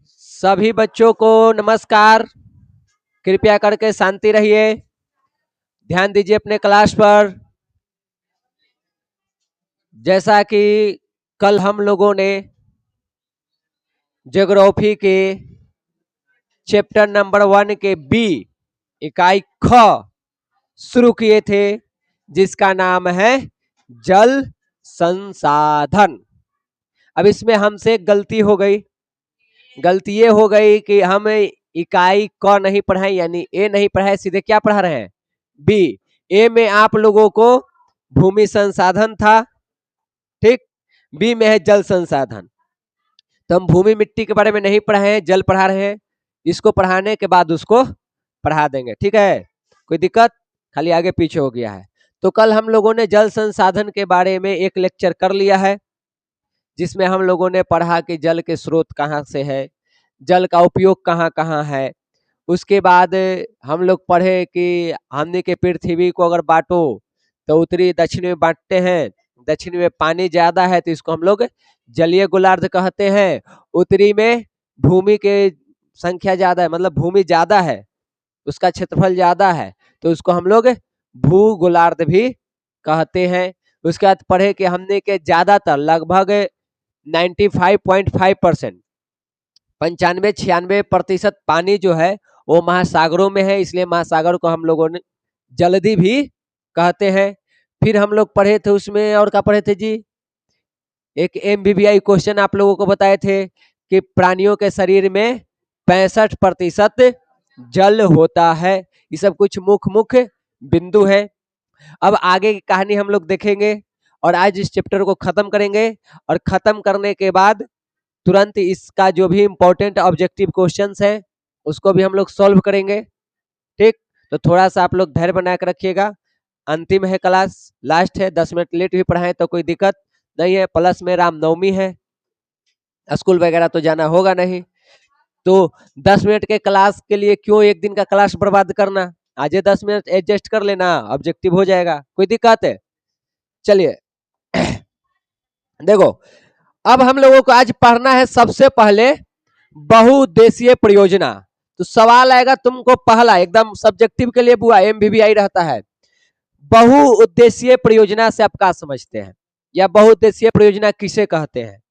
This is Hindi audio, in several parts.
सभी बच्चों को नमस्कार। कृपया करके शांति रहिए, ध्यान दीजिए अपने क्लास पर। जैसा कि कल हम लोगों ने ज्योग्राफी के चैप्टर नंबर 1 के बी इकाई ख शुरू किए थे, जिसका नाम है जल संसाधन। अब इसमें हमसे गलती हो गई। गलती ये हो गई कि हम इकाई क नहीं पढ़ाए, यानी ए नहीं पढ़ाए, सीधे क्या पढ़ा रहे हैं, बी। ए में आप लोगों को भूमि संसाधन था, ठीक। बी में है जल संसाधन। तो हम भूमि मिट्टी के बारे में नहीं पढ़ाए हैं, जल पढ़ा रहे हैं। इसको पढ़ाने के बाद उसको पढ़ा देंगे, ठीक है। कोई दिक्कत, खाली आगे पीछे हो गया है। तो कल हम लोगों ने जल संसाधन के बारे में एक लेक्चर कर लिया है, जिसमें हम लोगों ने पढ़ा कि जल के स्रोत कहाँ से है, जल का उपयोग कहाँ कहाँ है। उसके बाद हम लोग पढ़े कि हमने के पृथ्वी को अगर बांटो तो उत्तरी दक्षिण में बांटते हैं। दक्षिण में पानी ज्यादा है तो इसको हम लोग जलीय गोलार्ध कहते हैं। उत्तरी में भूमि के संख्या ज्यादा है, मतलब भूमि ज्यादा है, उसका क्षेत्रफल ज्यादा है, तो उसको हम लोग भू गोलार्ध भी कहते हैं। उसके बाद पढ़े कि हमने के ज्यादातर लगभग 95.5% 95-96% पानी जो है वो महासागरों में है, इसलिए महासागर को हम लोगों ने जलधि भी कहते हैं। फिर हम लोग पढ़े थे उसमें, और क्या पढ़े थे जी, एक MVBI क्वेश्चन आप लोगों को बताए थे कि प्राणियों के शरीर में 65% जल होता है। ये सब कुछ मुख्य बिंदु है। अब आगे की कहानी हम लोग देखेंगे और आज इस चैप्टर को खत्म करेंगे, और खत्म करने के बाद तुरंत इसका जो भी इम्पोर्टेंट ऑब्जेक्टिव क्वेश्चंस है उसको भी हम लोग सॉल्व करेंगे, ठीक। तो थोड़ा सा आप लोग धैर्य बना कर रखिएगा। अंतिम है क्लास, लास्ट है, 10 मिनट लेट भी पढ़ाएं तो कोई दिक्कत नहीं है। प्लस में रामनवमी है, स्कूल वगैरह तो जाना होगा नहीं, तो 10 मिनट के क्लास के लिए क्यों एक दिन का क्लास बर्बाद करना। आज 10 मिनट एडजस्ट कर लेना, ऑब्जेक्टिव हो जाएगा, कोई दिक्कत है। चलिए देखो, अब हम लोगों को आज पढ़ना है सबसे पहले बहुउद्देशीय परियोजना। तो सवाल आएगा तुमको पहला, एकदम सब्जेक्टिव के लिए बुआ MVBI रहता है, बहुउद्देशीय परियोजना से आप क्या समझते हैं, या बहुउद्देशीय परियोजना किसे कहते हैं।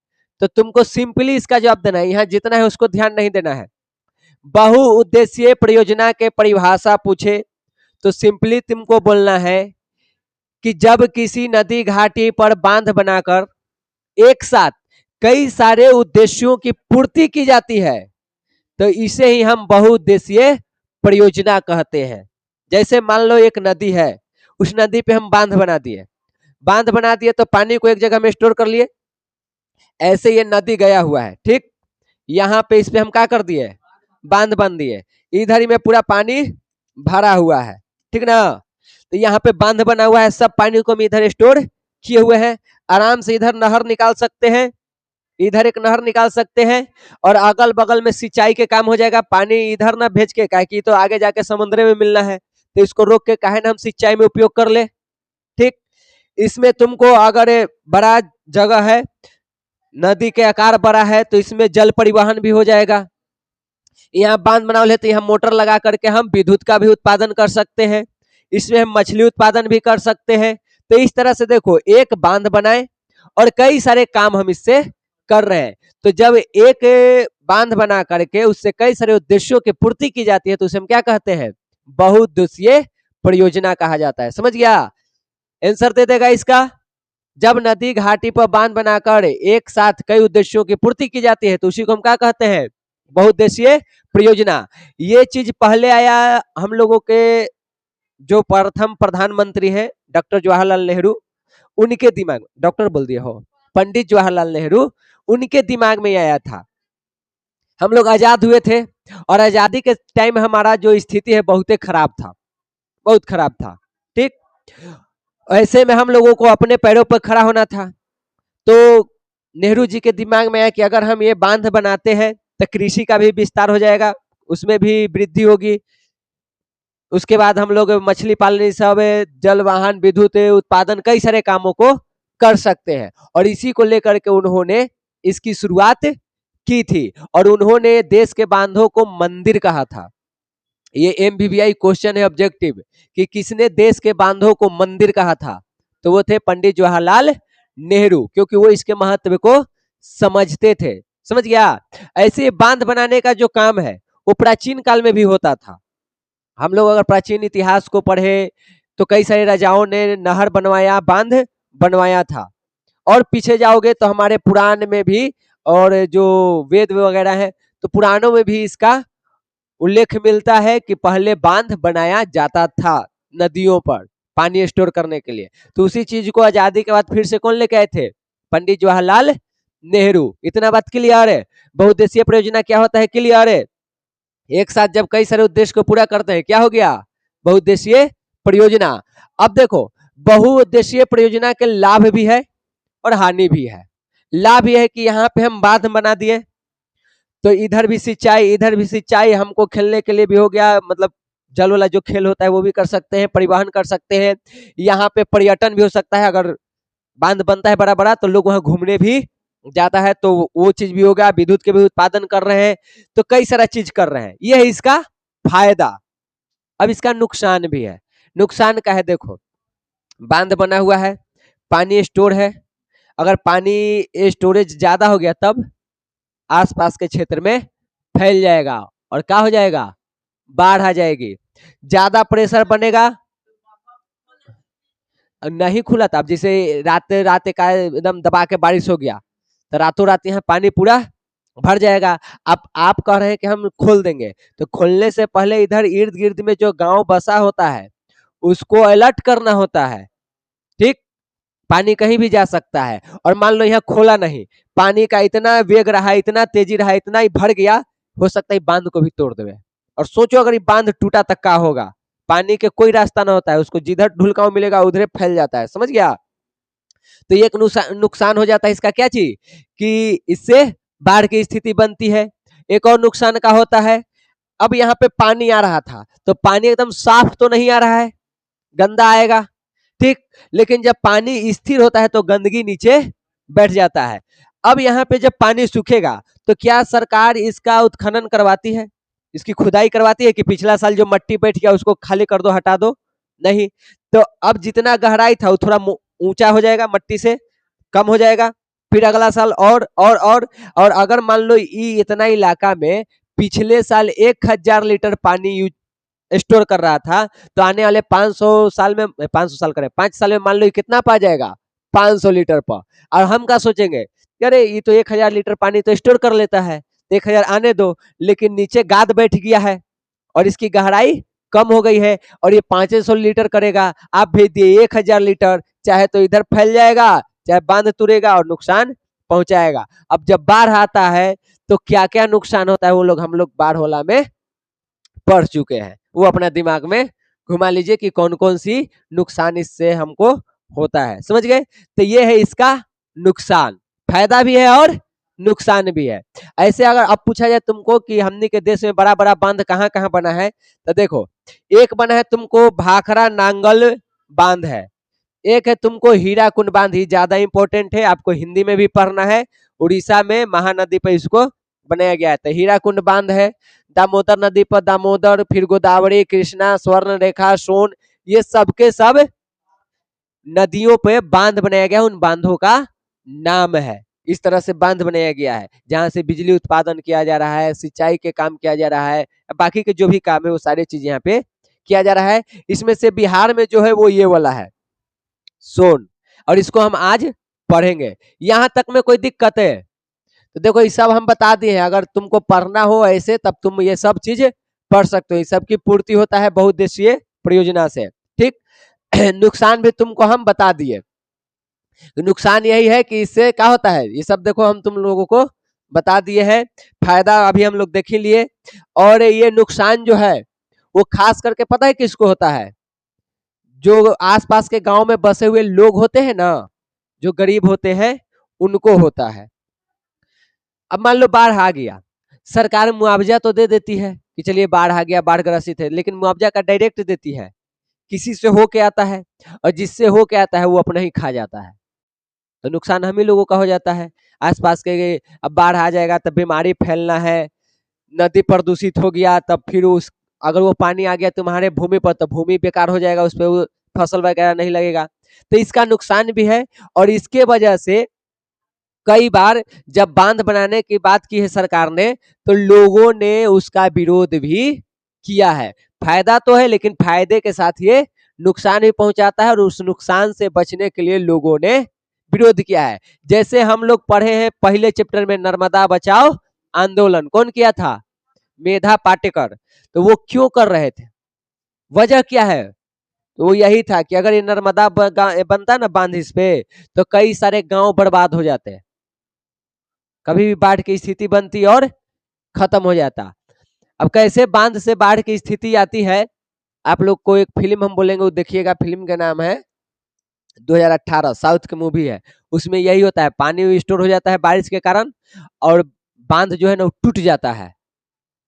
तो तुमको सिंपली इसका जवाब देना है, यहाँ जितना है उसको ध्यान नहीं देना है। बहुउद्देशीय परियोजना के परिभाषा पूछे तो सिंपली तुमको बोलना है कि जब किसी नदी घाटी पर बांध बनाकर एक साथ कई सारे उद्देश्यों की पूर्ति की जाती है तो इसे ही हम बहुउद्देशीय परियोजना कहते हैं। जैसे मान लो एक नदी है, उस नदी पे हम बांध बना दिए तो पानी को एक जगह में स्टोर कर लिए। ऐसे ये नदी गया हुआ है, ठीक। यहाँ पे इस पे हम क्या कर दिए, बांध बन दिए। इधर ही में पूरा पानी भरा हुआ है, ठीक ना। तो यहाँ पे बांध बना हुआ है, सब पानी को हम इधर स्टोर किए हुए हैं। आराम से इधर नहर निकाल सकते हैं, इधर एक नहर निकाल सकते हैं, और अगल बगल में सिंचाई के काम हो जाएगा। पानी इधर ना भेज के, काहे कि तो आगे जाके समुद्र में मिलना है, तो इसको रोक के काहे ना हम सिंचाई में उपयोग कर ले, ठीक। इसमें तुमको अगर बड़ा जगह है, नदी के आकार बड़ा है, तो इसमें जल परिवहन भी हो जाएगा। यहाँ बांध बना ले तो यहाँ मोटर लगा करके हम विद्युत का भी उत्पादन कर सकते हैं, इसमें हम मछली उत्पादन भी कर सकते हैं। तो इस तरह से देखो, एक बांध बनाए और कई सारे काम हम इससे कर रहे हैं। तो जब एक बांध बना करके उससे कई सारे उद्देश्यों की पूर्ति की जाती है तो उसे हम क्या कहते हैं, बहुउद्देशीय परियोजना कहा जाता है। समझ गया, आंसर दे देगा इसका। जब नदी घाटी पर बांध बनाकर एक साथ कई उद्देश्यों की पूर्ति की जाती है तो उसी को हम क्या कहते हैं, बहुउद्देशीय परियोजना। ये चीज पहले आया हम लोगों के जो प्रथम प्रधानमंत्री हैं डॉक्टर जवाहरलाल नेहरू, उनके दिमाग में, डॉक्टर बोल दिया हो, पंडित जवाहरलाल नेहरू, उनके दिमाग में आया था। हम लोग आजाद हुए थे और आजादी के टाइम हमारा जो स्थिति है बहुत खराब था, बहुत खराब था, ठीक। ऐसे में हम लोगों को अपने पैरों पर खड़ा होना था। तो नेहरू जी के दिमाग में आया कि अगर हम ये बांध बनाते हैं तो कृषि का भी विस्तार हो जाएगा, उसमें भी वृद्धि होगी। उसके बाद हम लोग मछली पालन, सब जल वाहन, विद्युत उत्पादन, कई सारे कामों को कर सकते हैं। और इसी को लेकर के उन्होंने इसकी शुरुआत की थी और उन्होंने देश के बांधों को मंदिर कहा था। ये एमवीवीआई क्वेश्चन है ऑब्जेक्टिव कि किसने देश के बांधों को मंदिर कहा था, तो वो थे पंडित जवाहरलाल नेहरू, क्योंकि वो इसके महत्व को समझते थे। समझ गया। ऐसे बांध बनाने का जो काम है वो प्राचीन काल में भी होता था। हम लोग अगर प्राचीन इतिहास को पढ़े तो कई सारे राजाओं ने नहर बनवाया, बांध बनवाया था। और पीछे जाओगे तो हमारे पुराण में भी और जो वेद वगैरह है तो पुराणों में भी इसका उल्लेख मिलता है कि पहले बांध बनाया जाता था नदियों पर पानी स्टोर करने के लिए। तो उसी चीज को आजादी के बाद फिर से कौन लेके आए थे? पंडित जवाहरलाल नेहरू। इतना बात क्लियर है। बहुउद्देशीय परियोजना क्या होता है? क्लियर है। एक साथ जब कई सारे उद्देश्य को पूरा करते हैं क्या हो गया? बहुउद्देशीय परियोजना। अब देखो बहुउद्देशीय परियोजना के लाभ भी है और हानि भी है। लाभ यह है कि यहाँ पे हम बांध बना दिए तो इधर भी सिंचाई इधर भी सिंचाई, हमको खेलने के लिए भी हो गया, मतलब जल वाला जो खेल होता है वो भी कर सकते हैं, परिवहन कर सकते हैं, यहाँ पे पर्यटन भी हो सकता है। अगर बांध बनता है बड़ा बड़ा तो लोग वहां घूमने भी जाता है, तो वो चीज भी हो गया। विद्युत के भी उत्पादन कर रहे हैं, तो कई सारा चीज कर रहे हैं। ये है इसका फायदा। अब इसका नुकसान भी है। नुकसान का है, देखो बांध बना हुआ है, पानी स्टोर है, अगर पानी स्टोरेज ज्यादा हो गया तब आसपास के क्षेत्र में फैल जाएगा और क्या हो जाएगा? बाढ़ आ जाएगी। ज्यादा प्रेशर बनेगा, नहीं खुला था। अब जैसे रात रात का एकदम दबा के बारिश हो गया तो रातों रात यहाँ पानी पूरा भर जाएगा। अब आप कह रहे हैं कि हम खोल देंगे, तो खोलने से पहले इधर इर्द गिर्द में जो गांव बसा होता है उसको अलर्ट करना होता है। ठीक, पानी कहीं भी जा सकता है। और मान लो यहाँ खोला नहीं, पानी का इतना वेग रहा, इतना तेजी रहा, इतना ही भर गया, हो सकता है बांध को भी तोड़ देवे। और सोचो अगर ये बांध टूटा तक का होगा, पानी के कोई रास्ता ना होता है, उसको जिधर ढुलकाव मिलेगा उधर फैल जाता है। समझ गया। तो ये एक नुकसान हो जाता है इसका। क्या चीज? कि इससे बाढ़ की स्थिति बनती है। एक और नुकसान का होता है, अब यहाँ पे पानी आ रहा था तो पानी एकदम साफ तो नहीं आ रहा है, गंदा आएगा। ठीक, लेकिन जब पानी स्थिर होता है तो गंदगी नीचे बैठ जाता है। अब यहाँ पे जब पानी सूखेगा तो क्या सरकार इसका उत्खनन करवाती है, इसकी खुदाई करवाती है कि पिछला साल जो मट्टी बैठ गया उसको खाली कर दो, हटा दो? नहीं। तो अब जितना गहराई था वो थोड़ा ऊंचा हो जाएगा, मट्टी से कम हो जाएगा, फिर अगला साल और अगर मान लो इतना इलाका में पिछले साल 1000 लीटर पानी यूज स्टोर कर रहा था, तो आने वाले 500 साल में 500 साल करें 5 साल में मान लो कितना पा जाएगा? 500 लीटर पर। और हम क्या सोचेंगे, अरे ये तो 1000 लीटर पानी तो स्टोर कर लेता है, 1000 आने दो। लेकिन नीचे गाद बैठ गया है और इसकी गहराई कम हो गई है और ये 500 लीटर करेगा। आप भेज दिए 1000 लीटर, चाहे तो इधर फैल जाएगा, चाहे बांध तुरेगा और नुकसान पहुंचाएगा। अब जब बाढ़ आता है तो क्या क्या नुकसान होता है वो लोग हम लोग बाढ़ होला में पढ़ चुके हैं। वो अपना दिमाग में घुमा लीजिए कि कौन कौन सी नुकसान इससे हमको होता है। समझ गए। तो ये है इसका नुकसान। फायदा भी है और नुकसान भी है। ऐसे अगर अब पूछा जाए तुमको कि हमनी के देश में बड़ा बड़ा बांध कहाँ कहाँ बना है, तो देखो एक बना है तुमको भाखड़ा नांगल बांध है, एक है तुमको हीराकुंड बांध, ही ज्यादा इंपॉर्टेंट है, आपको हिंदी में भी पढ़ना है। उड़ीसा में महानदी पर इसको बनाया गया है। तो हीराकुंड बांध है, दामोदर नदी पर दामोदर, फिर गोदावरी, कृष्णा, स्वर्ण रेखा, सोन, ये सबके सब नदियों पे बांध बनाया गया, उन बांधों का नाम है। इस तरह से बांध बनाया गया है जहां से बिजली उत्पादन किया जा रहा है, सिंचाई के काम किया जा रहा है, बाकी के जो भी काम है वो सारी चीज यहाँ पे किया जा रहा है। इसमें से बिहार में जो है वो ये वाला है सोन, और इसको हम आज पढ़ेंगे। यहां तक में कोई दिक्कत है? तो देखो ये सब हम बता दिए हैं, अगर तुमको पढ़ना हो ऐसे तब तुम ये सब चीज पढ़ सकते हो। ये सब की पूर्ति होता है बहुउद्देशीय परियोजना से। ठीक नुकसान भी तुमको हम बता दिए। नुकसान यही है कि इससे क्या होता है, ये सब देखो हम तुम लोगों को बता दिए हैं। फायदा अभी हम लोग देख ही लिए। और ये नुकसान जो है वो खास करके पता है किसको होता है? जो आसपास के गांव में बसे हुए लोग होते हैं ना, जो गरीब होते हैं, उनको होता है। अब मान लो बाढ़ आ गया, सरकार मुआवजा तो दे देती है कि चलिए बाढ़ आ गया, बाढ़ ग्रसित है, लेकिन मुआवजा का डायरेक्ट देती है, किसी से होके आता है, और जिससे होके आता है वो अपना ही खा जाता है। तो नुकसान हम ही लोगों का हो जाता है। आसपास के, अब बाढ़ आ जाएगा तब बीमारी फैलना है, नदी प्रदूषित हो गया तब फिर उस अगर वो पानी आ गया तुम्हारे भूमि पर तो भूमि बेकार हो जाएगा, उस पर फसल वगैरह नहीं लगेगा, तो इसका नुकसान भी है। और इसके वजह से कई बार जब बांध बनाने की बात की है सरकार ने, तो लोगों ने उसका विरोध भी किया है। फायदा तो है लेकिन फायदे के साथ ये नुकसान भी पहुंचाता है, और उस नुकसान से बचने के लिए लोगों ने विरोध किया है। जैसे हम लोग पढ़े हैं पहले चैप्टर में, नर्मदा बचाओ आंदोलन कौन किया था? मेधा पाटेकर। तो वो क्यों कर रहे थे, वजह क्या है? तो वो यही था कि अगर ये नर्मदा बनता ना बांध इस पे, तो कई सारे गांव बर्बाद हो जाते हैं, कभी भी बाढ़ की स्थिति बनती और खत्म हो जाता। अब कैसे बांध से बाढ़ की स्थिति आती है, आप लोग को एक फिल्म हम बोलेंगे, वो देखिएगा, फिल्म का नाम है 2018, साउथ की मूवी है। उसमें यही होता है, पानी स्टोर हो जाता है बारिश के कारण और बांध जो है ना वो टूट जाता है,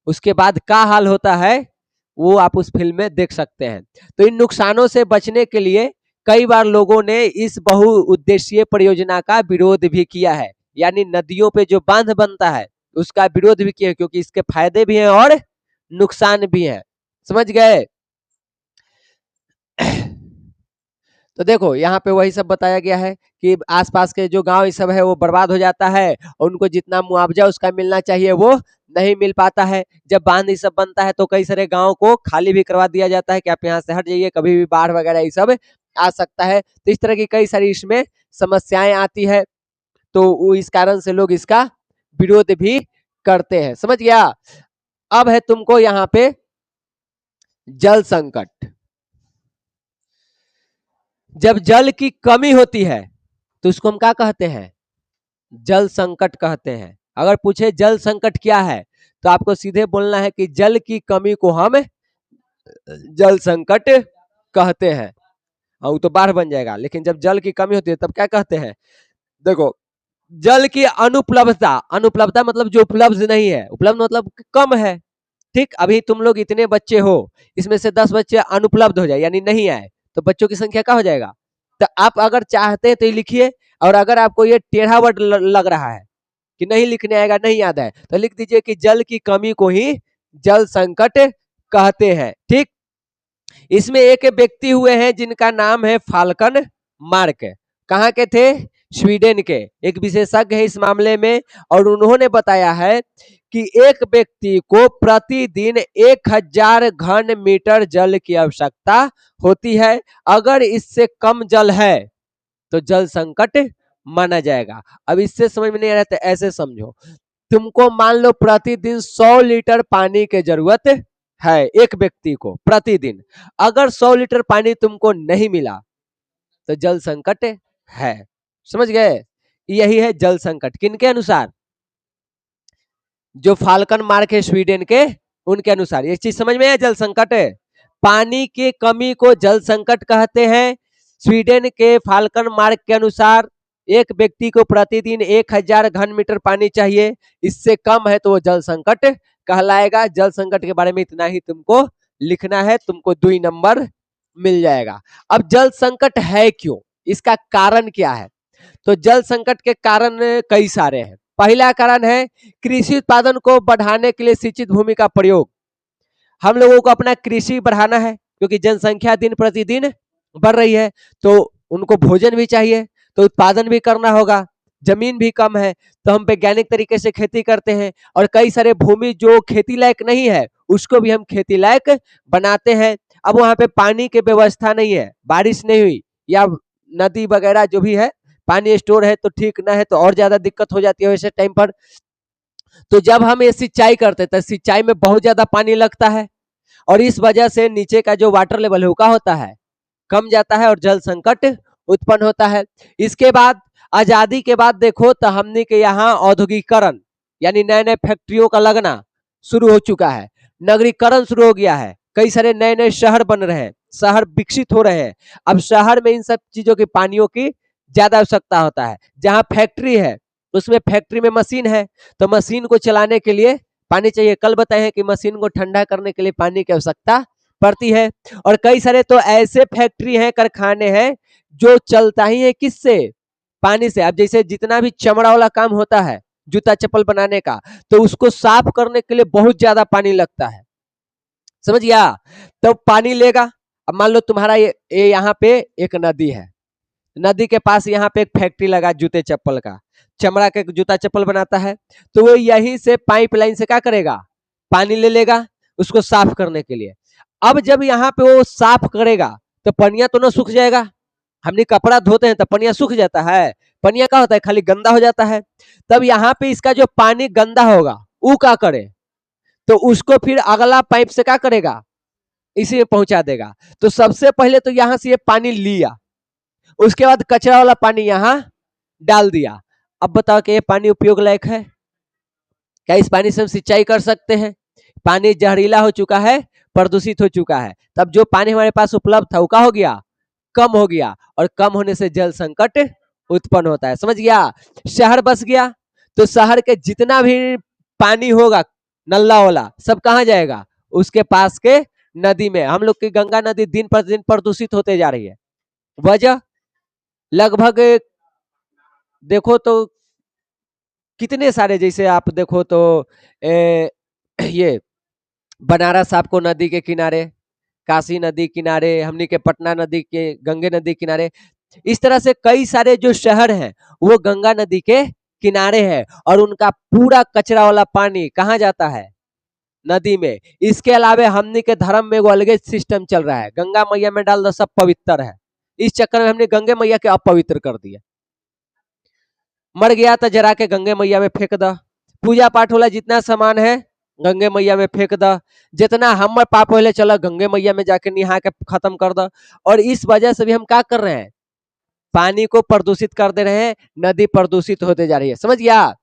उसके बाद क्या हाल होता है वो आप उस फिल्म में देख सकते हैं। तो इन नुकसानों से बचने के लिए कई बार लोगों ने इस बहुउद्देशीय परियोजना का विरोध भी किया है, यानी नदियों पे जो बांध बनता है उसका विरोध भी किया है, क्योंकि इसके फायदे भी हैं और नुकसान भी हैं। समझ गए? तो देखो यहाँ पे वही सब बताया गया है कि आसपास के जो गांव सब है वो बर्बाद हो जाता है, और उनको जितना मुआवजा उसका मिलना चाहिए वो नहीं मिल पाता है। जब बांध ये सब बनता है तो कई सारे गांव को खाली भी करवा दिया जाता है कि आप यहाँ से हट जाइए, कभी भी बाढ़ वगैरह ये सब आ सकता है। तो इस तरह की कई सारी इसमें समस्याएं आती है, तो इस कारण से लोग इसका विरोध भी करते हैं। समझ गया? अब है तुमको यहाँ पे जल संकट। जब जल की कमी होती है तो उसको हम क्या कहते हैं? जल संकट कहते हैं। अगर पूछे जल संकट क्या है, तो आपको सीधे बोलना है कि जल की कमी को हम जल संकट कहते हैं। वो तो बाढ़ बन जाएगा, लेकिन जब जल की कमी होती है तब क्या कहते हैं? देखो, जल की अनुपलब्धता, अनुपलब्धता मतलब जो उपलब्ध नहीं है, उपलब्ध मतलब कम है। ठीक, अभी तुम लोग इतने बच्चे हो, इसमें से 10 बच्चे अनुपलब्ध हो जाए यानी नहीं आए, तो बच्चों की संख्या क्या हो जाएगा? तो आप अगर चाहते हैं तो ये लिखिए, और अगर आपको ये टेढ़ा वर्ड लग रहा है कि नहीं लिखने आएगा, नहीं याद है, तो लिख दीजिए कि जल की कमी को ही जल संकट कहते हैं। ठीक, इसमें एक व्यक्ति हुए हैं जिनका नाम है फाल्कन मार्क। कहाँ के थे? स्वीडन के। एक विशेषज्ञ है इस मामले में, और उन्होंने बताया है कि एक व्यक्ति को प्रतिदिन 1000 घन मीटर जल की आवश्यकता होती है। अगर इससे कम जल है तो जल संकट माना जाएगा। अब इससे समझ में नहीं आ रहा तो ऐसे समझो, तुमको मान लो प्रतिदिन 100 लीटर पानी की जरूरत है एक व्यक्ति को प्रतिदिन। अगर 100 लीटर पानी तुमको नहीं मिला तो जल संकट है। समझ गए? यही है जल संकट। किनके अनुसार? जो फाल्कन मार्क है स्वीडन के, उनके अनुसार। ये चीज समझ में है? जल संकट है, पानी की कमी को जल संकट कहते हैं। स्वीडन के फाल्कन मार्क के अनुसार एक व्यक्ति को प्रतिदिन 1000 घन मीटर पानी चाहिए, इससे कम है तो वो जल संकट कहलाएगा। जल संकट के बारे में इतना ही तुमको लिखना है, तुमको 2 नंबर मिल जाएगा। अब जल संकट है क्यों, इसका कारण क्या है? तो जल संकट के कारण कई सारे हैं। पहला कारण है कृषि उत्पादन को बढ़ाने के लिए सिंचित भूमि का प्रयोग। हम लोगों को अपना कृषि बढ़ाना है क्योंकि जनसंख्या दिन प्रतिदिन बढ़ रही है, तो उनको भोजन भी चाहिए, तो उत्पादन भी करना होगा। जमीन भी कम है तो हम वैज्ञानिक तरीके से खेती करते हैं, और कई सारे भूमि जो खेती लायक नहीं है उसको भी हम खेती लायक बनाते हैं। अब वहां पे पानी की व्यवस्था नहीं है, बारिश नहीं हुई, या नदी वगैरह जो भी है पानी स्टोर है तो ठीक ना है, तो और ज्यादा दिक्कत हो जाती है वैसे टाइम पर। तो जब हम ये सिंचाई करते हैं तो सिंचाई में बहुत ज्यादा पानी लगता है, और इस वजह से नीचे का जो वाटर लेवल है वो क्या होता है? कम जाता है, और जल संकट उत्पन्न होता है। इसके बाद आजादी के बाद देखो तो हमने के यहाँ औद्योगिकरण यानी नए नए फैक्ट्रियों का लगना शुरू हो चुका है, नगरीकरण शुरू हो गया है, कई सारे नए नए शहर बन रहे हैं, शहर विकसित हो रहे हैं। अब शहर में इन सब चीजों की, पानियों की ज्यादा आवश्यकता होता है। जहाँ फैक्ट्री है उसमें फैक्ट्री में मशीन है, तो मशीन को चलाने के लिए पानी चाहिए। कल बताए हैं कि मशीन को ठंडा करने के लिए पानी की आवश्यकता पड़ती है। और कई सारे तो ऐसे फैक्ट्री हैं, कारखाने हैं जो चलता ही है किससे? पानी से। अब जैसे जितना भी चमड़ा वाला काम होता है जूता चप्पल बनाने का, तो उसको साफ करने के लिए बहुत ज्यादा पानी लगता है, समझ गया। तो पानी लेगा। अब मान लो तुम्हारा ये यहाँ पे एक नदी है, नदी के पास यहाँ पे एक फैक्ट्री लगा जूते चप्पल का, चमड़ा के जूता चप्पल बनाता है, तो वो यहीं से पाइपलाइन से क्या करेगा, पानी ले लेगा उसको साफ करने के लिए। अब जब यहाँ पे वो साफ करेगा तो पनिया तो ना सूख जाएगा, हमने कपड़ा धोते हैं तो पनिया सूख जाता है, पनिया क्या होता है खाली गंदा हो जाता है। तब यहाँ पे इसका जो पानी गंदा होगा वो क्या करे, तो उसको फिर अगला पाइप से क्या करेगा, इसी में पहुंचा देगा। तो सबसे पहले तो यहाँ से ये पानी लिया, उसके बाद कचरा वाला पानी यहाँ डाल दिया। अब बताओ कि ये पानी उपयोग लायक है क्या, इस पानी से हम सिंचाई कर सकते हैं? पानी जहरीला हो चुका है, प्रदूषित हो चुका है। तब जो पानी हमारे पास उपलब्ध था वो क्या हो गया, कम हो गया, और कम होने से जल संकट उत्पन्न होता है, समझ गया। शहर बस गया तो शहर के जितना भी पानी होगा नल्ला वाला सब कहाँ जाएगा, उसके पास के नदी में। हम लोग की गंगा नदी दिन पर दिन प्रदूषित होते जा रही है। वजह लगभग देखो तो कितने सारे, जैसे आप देखो तो ये बनारस आपको नदी के किनारे, काशी नदी किनारे, हमनी के पटना नदी के, गंगे नदी किनारे, इस तरह से कई सारे जो शहर हैं वो गंगा नदी के किनारे हैं, और उनका पूरा कचरा वाला पानी कहाँ जाता है, नदी में। इसके अलावा हमनी के धर्म में वो अलग सिस्टम चल रहा है, गंगा मैया में डाल दो सब पवित्र है, इस चक्कर में हमने गंगे मैया के अपवित्र कर दिया। मर गया तो जरा के गंगे मैया में फेंक द, पूजा पाठ वाला जितना सामान है गंगे मैया में फेंक द, जितना हमर पाप होले चलो गंगे मैया में जाके नहा के खत्म कर द। और इस वजह से भी हम क्या कर रहे हैं, पानी को प्रदूषित कर दे रहे हैं, नदी प्रदूषित होते जा रही है, समझ गया।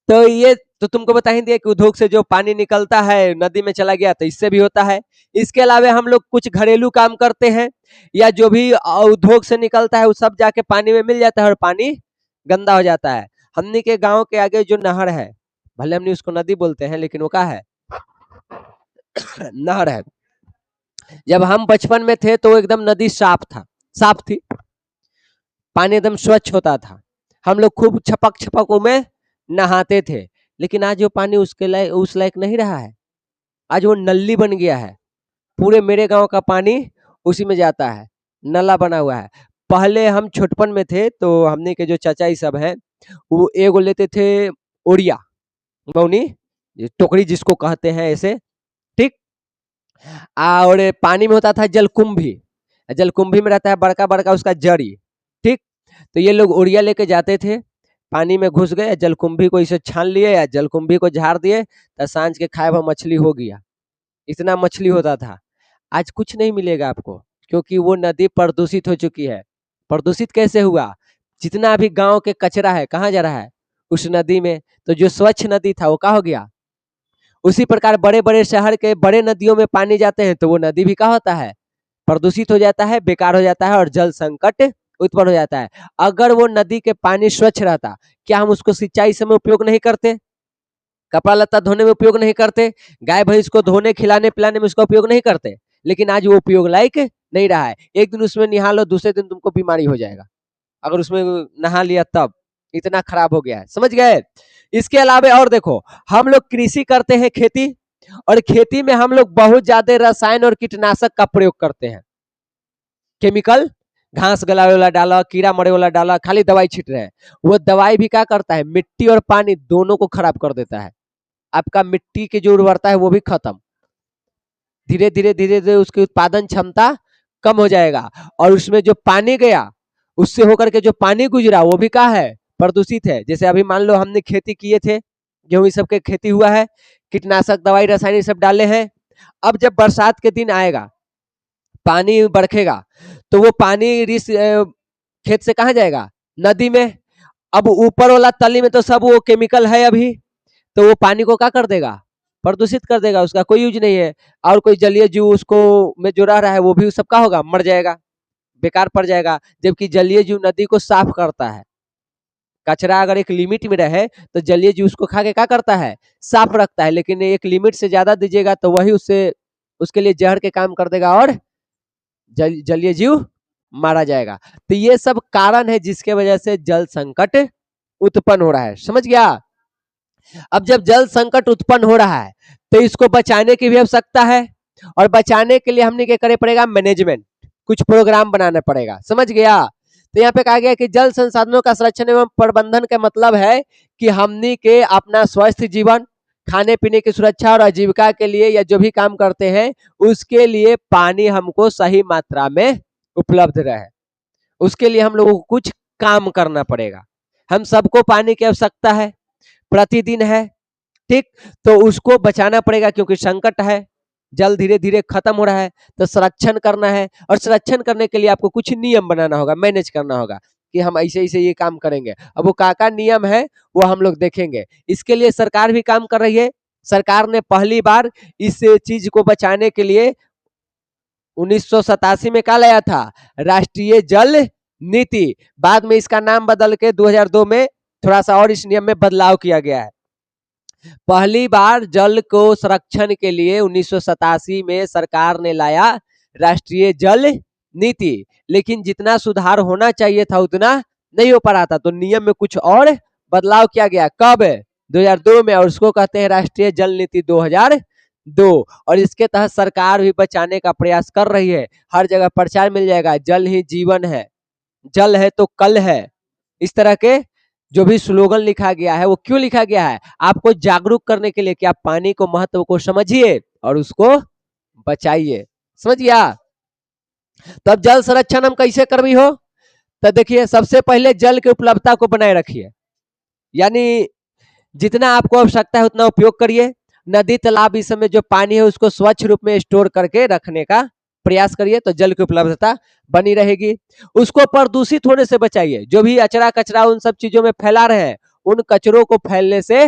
तो ये तो तुमको बता ही दिया कि उद्योग से जो पानी निकलता है नदी में चला गया, तो इससे भी होता है। इसके अलावा हम लोग कुछ घरेलू काम करते हैं, या जो भी उद्योग से निकलता है वो सब जाके पानी में मिल जाता है और पानी गंदा हो जाता है। हमने के गांव के आगे जो नहर है, भले हमने उसको नदी बोलते हैं लेकिन वो क्या है, नहर है। जब हम बचपन में थे तो एकदम नदी साफ था, साफ थी, पानी एकदम स्वच्छ होता था, हम लोग खूब छपक छपक में नहाते थे। लेकिन आज वो पानी उसके लायक उस लायक नहीं रहा है, आज वो नल्ली बन गया है, पूरे मेरे गांव का पानी उसी में जाता है, नला बना हुआ है। पहले हम छोटपन में थे तो हमने के जो चाचा ही सब हैं वो एगो लेते थे ओड़िया मौनी, टोकरी जिसको कहते हैं ऐसे, ठीक। और पानी में होता था जलकुंभी, जलकुंभी में रहता है बड़का बड़का उसका जड़ी, ठीक। तो ये लोग ओड़िया लेके जाते थे, पानी में घुस गए, जलकुंभी को इसे छान लिए या जलकुंभी को झाड़ दिए, तो सांझ के खाए हुआ मछली हो गया, इतना मछली होता था। आज कुछ नहीं मिलेगा आपको, क्योंकि वो नदी प्रदूषित हो चुकी है। प्रदूषित कैसे हुआ, जितना भी गांव के कचरा है कहाँ जा रहा है, उस नदी में। तो जो स्वच्छ नदी था वो क्या हो गया। उसी प्रकार बड़े बड़े शहर के बड़े नदियों में पानी जाते हैं तो वो नदी भी क्या होता है, प्रदूषित हो जाता है, बेकार हो जाता है, और जल संकट उत्पन्न हो जाता है। अगर वो नदी के पानी स्वच्छ रहता, क्या हम उसको सिंचाई समय उपयोग नहीं करते, कपड़ा लत्ता धोने में उपयोग नहीं करते, गाय भैंस को धोने खिलाने पिलाने में उसका उपयोग नहीं करते। लेकिन आज वो उपयोग लायक नहीं रहा है, एक दिन उसमें नहा लो दूसरे दिन तुमको बीमारी हो जाएगा, अगर उसमें नहा लिया तब, इतना खराब हो गया है, समझ गए। इसके अलावा और देखो, हम लोग कृषि करते हैं, खेती, और खेती में हम लोग बहुत ज्यादा रसायन और कीटनाशक का प्रयोग करते हैं, केमिकल, घास गलावे वाला डाला, कीड़ा मरे वाला डाला, खाली दवाई छीट रहे हैं। वो दवाई भी क्या करता है, मिट्टी और पानी दोनों को खराब कर देता है, आपका मिट्टी की जो उर्वरता है वो भी खत्म, धीरे धीरे धीरे धीरे उसकी उत्पादन क्षमता कम हो जाएगा। और उसमें जो पानी गया, उससे होकर के जो पानी गुजरा वो भी क्या है, प्रदूषित है। जैसे अभी मान लो हमने खेती किए थे, गेहूं सब के खेती हुआ है, कीटनाशक दवाई रासायनिक सब डाले हैं। अब जब बरसात के दिन आएगा, पानी बरखेगा, तो वो पानी खेत से कहाँ जाएगा, नदी में। अब ऊपर वाला तली में तो सब वो केमिकल है अभी, तो वो पानी को क्या कर देगा, प्रदूषित कर देगा, उसका कोई यूज नहीं है। और कोई जलीय जीव उसको में जो रह रहा है वो भी सबका होगा, मर जाएगा, बेकार पड़ जाएगा। जबकि जलीय जीव नदी को साफ करता है, कचरा अगर एक लिमिट में रहे तो जलीय जीव उसको खा के क्या करता है, साफ रखता है। लेकिन एक लिमिट से ज्यादा दीजिएगा तो वही उससे उसके लिए जहर के काम कर देगा और जलीय जीव मारा जाएगा। तो ये सब कारण है जिसके वजह से जल संकट उत्पन्न हो रहा है, समझ गया। अब जब जल संकट उत्पन्न हो रहा है तो इसको बचाने की भी आवश्यकता है, और बचाने के लिए हमने क्या करना पड़ेगा, मैनेजमेंट, कुछ प्रोग्राम बनाना पड़ेगा, समझ गया। तो यहाँ पे कहा गया कि जल संसाधनों का संरक्षण एवं प्रबंधन का मतलब है कि हमनी के अपना स्वस्थ जीवन, खाने पीने की सुरक्षा और आजीविका के लिए या जो भी काम करते हैं उसके लिए पानी हमको सही मात्रा में उपलब्ध रहे, उसके लिए हम लोगों को कुछ काम करना पड़ेगा। हम सबको पानी की आवश्यकता है, प्रतिदिन है, ठीक। तो उसको बचाना पड़ेगा क्योंकि संकट है, जल धीरे धीरे खत्म हो रहा है, तो संरक्षण करना है, और संरक्षण करने के लिए आपको कुछ नियम बनाना होगा, मैनेज करना होगा कि हम ऐसे ऐसे ये काम करेंगे। अब वो का नियम है वो हम लोग देखेंगे। इसके लिए सरकार भी काम कर रही है। सरकार ने पहली बार इस चीज को बचाने के लिए 1987 में क्या लाया था, राष्ट्रीय जल नीति। बाद में इसका नाम बदल के 2002 में थोड़ा सा और इस नियम में बदलाव किया गया है। पहली बार जल को संरक्षण के लिए 1987 में सरकार ने लाया राष्ट्रीय जल नीति, लेकिन जितना सुधार होना चाहिए था उतना नहीं हो पा रहा था, तो नियम में कुछ और बदलाव किया गया। कब, 2002 में, और उसको कहते हैं राष्ट्रीय जल नीति 2002। और इसके तहत सरकार भी बचाने का प्रयास कर रही है। हर जगह प्रचार मिल जाएगा, जल ही जीवन है, जल है तो कल है, इस तरह के जो भी स्लोगन लिखा गया है वो क्यों लिखा गया है, आपको जागरूक करने के लिए कि आप पानी को महत्व को समझिए और उसको बचाइए, समझ गया। तब जल संरक्षण हम कैसे करबी हो, तो देखिए सबसे पहले जल की उपलब्धता को बनाए रखिए, यानी जितना आपको आवश्यकता है उतना उपयोग करिए। नदी तालाब इस समय जो पानी है उसको स्वच्छ रूप में स्टोर करके रखने का प्रयास करिए, तो जल की उपलब्धता बनी रहेगी। उसको प्रदूषित होने से बचाइए, जो भी अचरा कचरा उन सब चीजों में फैला रहे हैं उन कचरों को फैलने से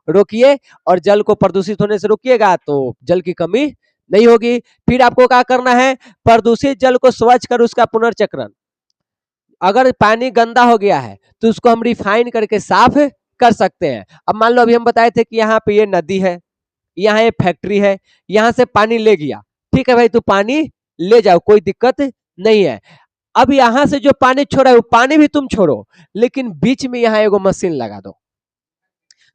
रोकिए, और जल को प्रदूषित होने से रोकिएगा तो जल की कमी नहीं होगी। फिर आपको क्या करना है, प्रदूषित जल को स्वच्छ कर उसका पुनर्चक्रण, अगर पानी गंदा हो गया है तो उसको हम रिफाइन करके साफ कर सकते हैं। अब मान लो अभी हम बताए थे कि यहाँ पे ये नदी है, यहाँ ये फैक्ट्री है, यहाँ से पानी ले गया, ठीक है भाई, तो पानी ले जाओ, कोई दिक्कत नहीं है। अब यहाँ से जो पानी छोड़ा है वो पानी भी तुम छोड़ो, लेकिन बीच में यहाँ एगो मशीन लगा दो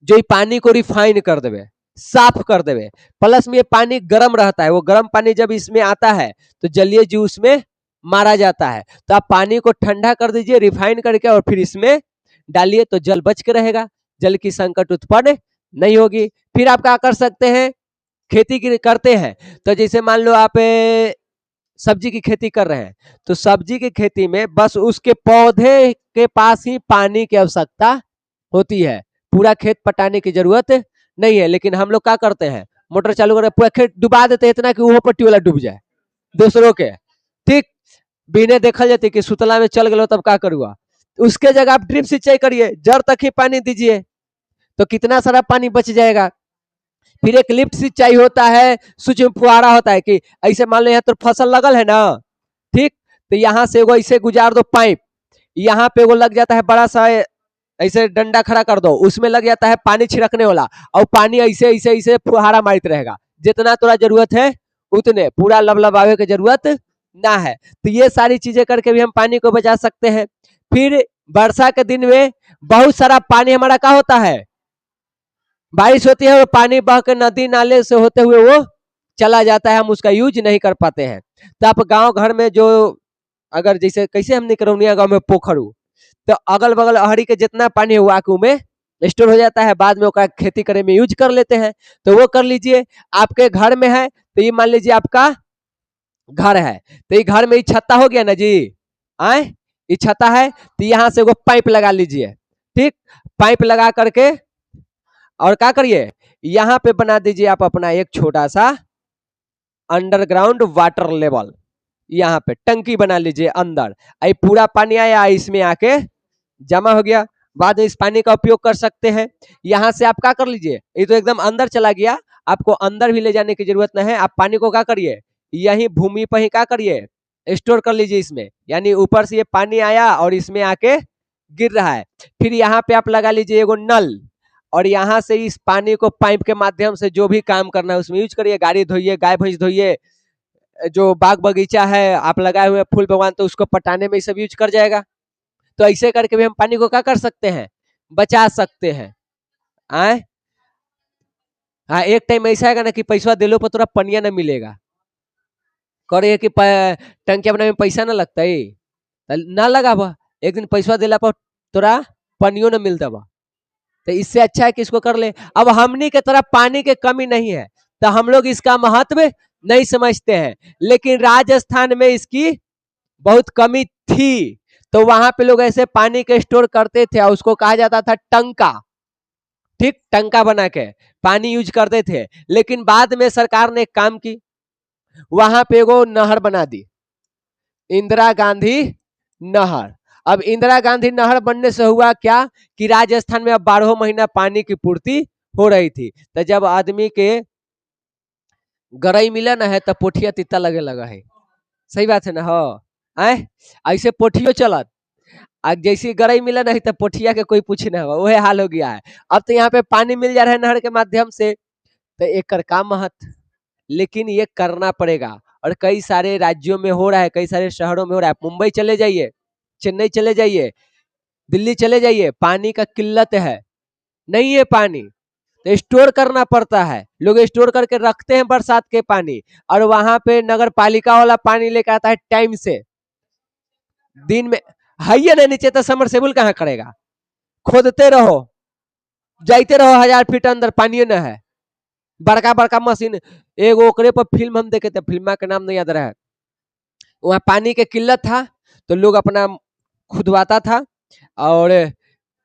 जो ये पानी को रिफाइन कर देवे, साफ कर देवे। प्लस में ये पानी गर्म रहता है, वो गर्म पानी जब इसमें आता है तो जलीय जीव उसमें मारा जाता है। तो आप पानी को ठंडा कर दीजिए रिफाइन करके और फिर इसमें डालिए, तो जल बच के रहेगा, जल की संकट उत्पन्न नहीं होगी। फिर आप क्या कर सकते हैं, खेती करते हैं तो जैसे मान लो आप सब्जी की खेती कर रहे हैं, तो सब्जी की खेती में बस उसके पौधे के पास ही पानी की आवश्यकता होती है, पूरा खेत पटाने की जरूरत नहीं है। लेकिन हम लोग क्या करते हैं, मोटर चालू करके पूरा खेत डुबा देते हैं, इतना कि वो पर ट्यूबवेल डूब जाए दूसरों के, ठीक। बिने देखल जाती कि सुतला में चल गए तब क्या करूँगा, उसके जगह आप ड्रिप सिंचाई करिए, जड़ तक ही पानी दीजिए, तो कितना सारा पानी बच जाएगा। फिर एक लिफ्ट सिंचाई होता है, सूक्ष्म फुहारा होता है कि ऐसे मान लो यहाँ तो फसल लगल है ना, ठीक, तो यहाँ से एगो ऐसे गुजार दो पाइप, यहाँ पे एगो लग जाता है बड़ा सा ऐसे डंडा खड़ा कर दो, उसमें लग जाता है पानी छिड़कने वाला, और पानी ऐसे ऐसे ऐसे फुहारा मारते रहेगा, जितना तोरा जरूरत है उतने, पूरा लबलबावे की जरूरत ना है। तो ये सारी चीजें करके भी हम पानी को बचा सकते हैं। फिर वर्षा के दिन में बहुत सारा पानी हमारा क्या होता है, बारिश होती है, वो पानी बह के नदी नाले से होते हुए वो चला जाता है, हम उसका यूज नहीं कर पाते हैं। तो आप गांव घर में जो अगर जैसे कैसे हमने करौनिया गांव में पोखर हो, तो अगल बगल अहरी के जितना पानी हुआ आकू में स्टोर हो जाता है, बाद में उसका खेती करने में यूज कर लेते हैं, तो वो कर लीजिए। आपके घर में है तो ये मान लीजिए आपका घर है, तो ये घर में ये छत्ता हो गया ना जी, आए ये छत्ता है, तो यहाँ से वो पाइप लगा लीजिए, ठीक, पाइप लगा करके और क्या करिए, यहाँ पे बना दीजिए आप अपना एक छोटा सा अंडरग्राउंड वाटर लेवल, यहाँ पे टंकी बना लीजिए अंदर, आई पूरा पानी आया इसमें आके जमा हो गया, बाद में इस पानी का उपयोग कर सकते हैं। यहाँ से आप क्या कर लीजिए, ये तो एकदम अंदर चला गया, आपको अंदर भी ले जाने की जरूरत नहीं है, आप पानी को क्या करिए, यही भूमि पर ही क्या करिए, स्टोर कर लीजिए इसमें, यानी ऊपर से ये पानी आया और इसमें आके गिर रहा है। फिर यहाँ पे आप लगा लीजिए एगो नल, और यहाँ से इस पानी को पाइप के माध्यम से जो भी काम करना है उसमें यूज करिए, गाड़ी धोइए, गाय भैंस धोइए, जो बाग बगीचा है आप लगाए हुए फूल भगवान, तो उसको पटाने में सब यूज कर जाएगा। तो ऐसे करके भी हम पानी को क्या कर सकते हैं, बचा सकते हैं। आए हाँ, एक टाइम ऐसा आएगा ना कि पैसा दिलो पर तोरा पनिया ना मिलेगा, करे कि टंकिया बनाने में पैसा ना लगता है, ना लगा बा, एक दिन पैसा दिला पर तोरा पनियो ना मिलता बा। तो इससे अच्छा है कि इसको कर ले। अब हमनी के तरफ पानी के कमी नहीं है, तो हम लोग इसका महत्व नहीं समझते हैं, लेकिन राजस्थान में इसकी बहुत कमी थी। तो वहां पे लोग ऐसे पानी के स्टोर करते थे और उसको कहा जाता था टंका। ठीक, टंका बना के पानी यूज करते थे। लेकिन बाद में सरकार ने एक काम की, वहां पे एगो नहर बना दी, इंदिरा गांधी नहर। अब इंदिरा गांधी नहर बनने से हुआ क्या कि राजस्थान में अब 12 महीना पानी की पूर्ति हो रही थी। तो जब आदमी के गरई मिला ना है तो पोठिया तीता लगे लगा है। सही बात है ना? हो ऐसे पोठियो चलत, जैसी गरई मिला नहीं तो पोठिया के कोई पूछ ना, वही हाल हो गया है। अब तो यहाँ पे पानी मिल जा रहा है नहर के माध्यम से, तो एक का महत्व, लेकिन ये करना पड़ेगा। और कई सारे राज्यों में हो रहा है, कई सारे शहरों में हो रहा है। मुंबई चले जाइए, चेन्नई चले जाइए, दिल्ली चले जाइए, पानी का किल्लत है, नहीं है पानी, तो स्टोर करना पड़ता है। लोग स्टोर करके रखते हैं बरसात के पानी, और वहां पे नगर पालिका वाला पानी लेकर आता है टाइम से, दिन में है ना नीचे, तो समरसेबुल कहाँ करेगा, खोदते रहो, जाते रहो 1000 फीट अंदर, पानी न है, बड़का बड़का मशीन। एगो ओकरे पर फिल्म हम देखे थे, फिल्म का नाम नहीं याद रहा है, वहां पानी के किल्लत था तो लोग अपना खुदवाता था, और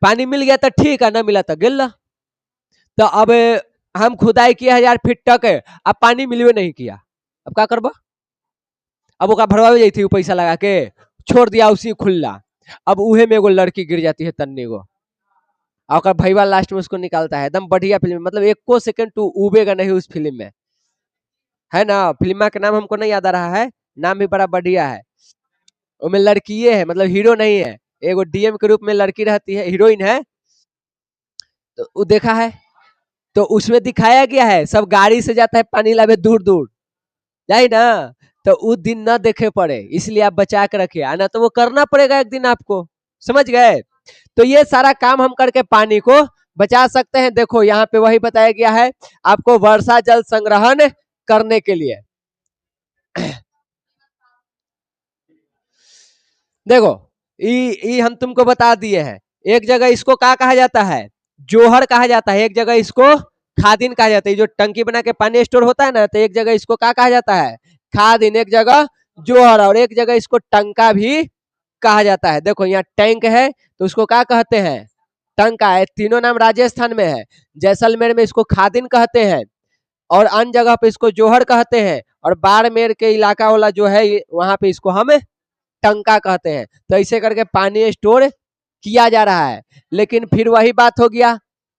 पानी मिल गया तो ठीक है, ना मिला तो गिल्ला। तो अब हम खुदाई किए 1000 फीट तक, अब पानी मिलवे नहीं किया, अब क्या करबा, अब ओका भरवा जाती पैसा लगा के, छोड़ दिया उसी खुला। अब उहे में एगो लड़की गिर जाती है तन्नी को, और भैया लास्ट में उसको निकालता है। एकदम बढ़िया फिल्म, मतलब एको सेकंड तू उबेगा नहीं उस फिल्म में, है ना? फिल्म का नाम हमको नहीं याद आ रहा है, नाम भी बड़ा बढ़िया है। उसमें लड़की है, मतलब हीरो नहीं है, एगो डीएम के रूप में लड़की रहती है, हीरोइन है। तो वो देखा है, तो उसमें दिखाया गया है सब गाड़ी से जाता है पानी लावे दूर दूर, जाए ना, तो उस दिन न देखे पड़े, इसलिए आप बचा के रखिए, आना तो वो करना पड़ेगा एक दिन आपको, समझ गए? तो ये सारा काम हम करके पानी को बचा सकते हैं। देखो यहाँ पे वही बताया गया है आपको, वर्षा जल संग्रहण करने के लिए। देखो हम तुमको बता दिए हैं, एक जगह इसको क्या कहा जाता है, जोहर कहा जाता है, एक जगह इसको खादिन कहा जाता है। जो टंकी बना के पानी स्टोर होता है ना, तो एक जगह इसको क्या कहा जाता है, खादिन, एक जगह जोहर, और एक जगह इसको टंका भी कहा जाता है। देखो यहाँ टैंक है तो उसको क्या कहते हैं, टंका है। तीनों नाम राजस्थान में है, जैसलमेर में इसको खादिन कहते हैं, और अन्य जगह पे इसको जोहर कहते हैं, और बाड़मेर के इलाका वाला जो है वहां पे इसको हम टंका कहते हैं। तो ऐसे करके पानी स्टोर किया जा रहा है। लेकिन फिर वही बात हो गया,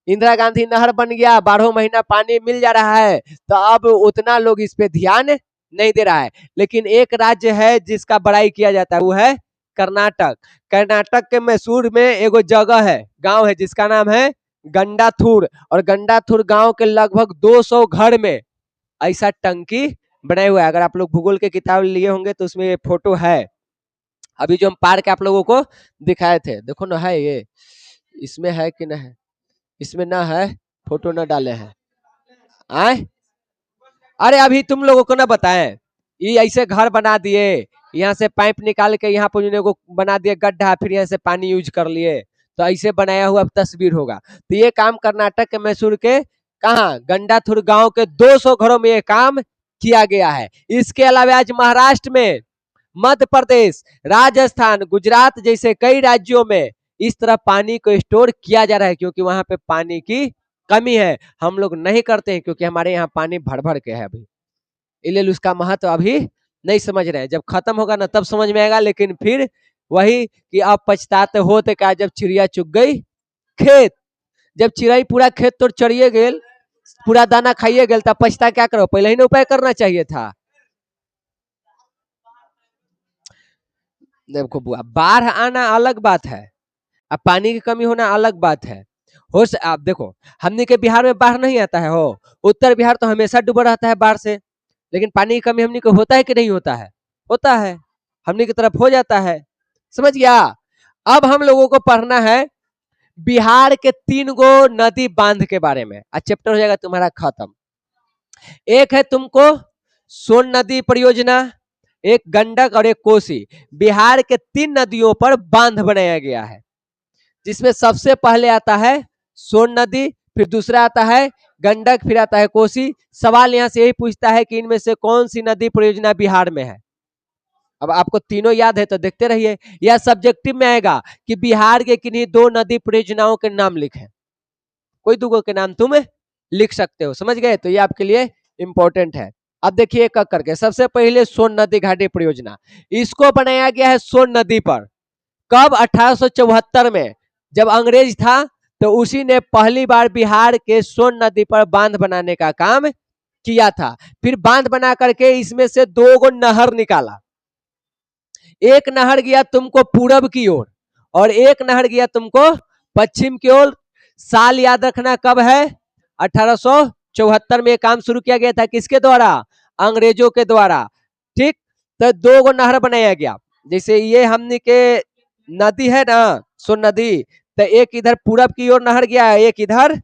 इंदिरा गांधी नहर बन गया, 12 महीना पानी मिल जा रहा है, तो अब उतना लोग इस पे ध्यान नहीं दे रहा है। लेकिन एक राज्य है जिसका बड़ाई किया जाता है, वो है कर्नाटक। कर्नाटक के मैसूर में एगो जगह है, गांव है, जिसका नाम है गंडाथुर, और गंडाथुर गांव के लगभग 200 घर में ऐसा टंकी बनाए हुआ है। अगर आप लोग भूगोल के किताब लिए होंगे तो उसमें ये फोटो है, अभी जो हम पार्क आप लोगों को दिखाए थे, देखो ना है ये, इसमें है कि ना है, इसमें ना है, फोटो ना डाले हैं आए। अरे अभी तुम लोगों को ना बताएं, ये ऐसे घर बना दिए, यहाँ से पाइप निकाल के यहाँ पर को बना दिए गड्ढा, फिर यहाँ से पानी यूज कर लिए, तो ऐसे बनाया हुआ तस्वीर होगा। तो ये काम कर्नाटक के मैसूर के कहा गंडाथुर गांव के 200 घरों में ये काम किया गया है। इसके अलावा आज महाराष्ट्र में, मध्य प्रदेश, राजस्थान, गुजरात जैसे कई राज्यों में इस तरह पानी को स्टोर किया जा रहा है, क्योंकि वहां पे पानी की कमी है। हम लोग नहीं करते हैं क्योंकि हमारे यहाँ पानी भर भर के है अभी, इसलिए उसका महत्व अभी नहीं समझ रहे हैं। जब खत्म होगा ना तब समझ में आएगा। लेकिन फिर वही कि अब पछताते होते क्या, जब चिड़िया चुग गई खेत, जब चिड़ई पूरा खेत तो चढ़िए गेल, पूरा दाना खाइए गेल, तब पछता क्या करो, पहले ही ना उपाय करना चाहिए था। देखो बुआ, बाढ़ आना अलग बात है, अब पानी की कमी होना अलग बात है। आप देखो, हमने के बिहार में बाढ़ नहीं आता है, हो उत्तर बिहार तो हमेशा डूबा रहता है बाढ़ से, लेकिन पानी की कमी हमनी को होता है कि नहीं होता है? होता है, हमनी की तरफ हो जाता है। समझ गया? अब हम लोगों को पढ़ना है बिहार के 3 गो नदी बांध के बारे में। आज चैप्टर हो जाएगा तुम्हारा खत्म। एक है तुमको सोन नदी परियोजना, एक गंडक और एक कोसी। बिहार के 3 नदियों पर बांध बनाया गया है, जिसमें सबसे पहले आता है सोन नदी, फिर दूसरा आता है गंडक, फिर आता है कोसी। सवाल यहाँ से यही पूछता है कि इनमें से कौन सी नदी परियोजना बिहार में है। अब आपको तीनों याद है तो देखते रहिए। यह सब्जेक्टिव में आएगा कि बिहार के किन्हीं 2 नदी परियोजनाओं के नाम लिखें, कोई दुगो के नाम तुम लिख सकते हो। समझ गए? तो ये आपके लिए इंपॉर्टेंट है। अब देखिए एक एक करके। सबसे पहले सोन नदी घाटी परियोजना, इसको बनाया गया है सोन नदी पर। कब? 1874 में, जब अंग्रेज था तो उसी ने पहली बार बिहार के सोन नदी पर बांध बनाने का काम किया था। फिर बांध बना करके इसमें से 2 गो नहर निकाला। एक नहर गया तुमको पूरब की ओर और एक नहर गया तुमको पश्चिम की ओर। साल याद रखना कब है? 1874 में काम शुरू किया गया था। किसके द्वारा? अंग्रेजों के द्वारा। ठीक, तो 2 गो नहर बनाया गया। जैसे ये हमने के नदी है ना सोन नदी, तो एक इधर पूरब की ओर नहर गया, एक इधर